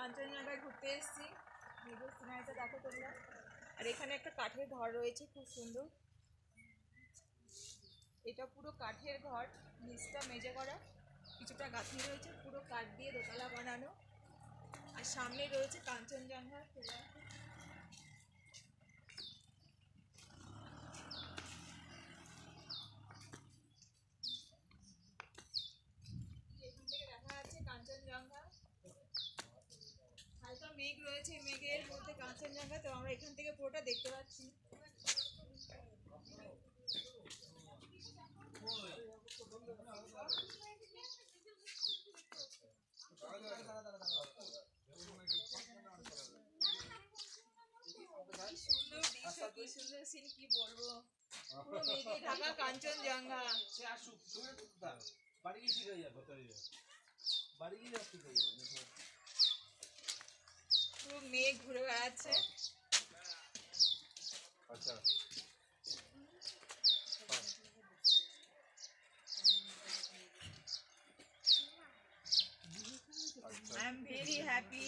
কাঞ্চনজঙ্ঘায় ঘুরতে এসেছি। মেঘের সিনারিটা দেখো তোমরা। আর এখানে একটা কাঠের ঘর রয়েছে, খুব সুন্দর। এটা পুরো কাঠের ঘর, নিচটা মেঝে করা, কিছুটা গাঁথনি রয়েছে, পুরো কাঠ দিয়ে দোতলা বানানো। আর সামনে রয়েছে কাঞ্চনজঙ্ঘা। এখান থেকে দেখা যাচ্ছে কাঞ্চনজঙ্ঘা। হালকা মেঘ রয়েছে, মেঘের মধ্যে কাঞ্চনজঙ্ঘা, তো আমরা এখান থেকে পুরোটা দেখতে পাচ্ছি। সুন্দর দৃশ্য, কি সুন্দর সিন, কি বলবো। পুরো মেঘে ঢাকা কাঞ্চনজঙ্ঘা। পুরো মেঘ ঘুরে বেড়াচ্ছে। আচ্ছা, I am very happy.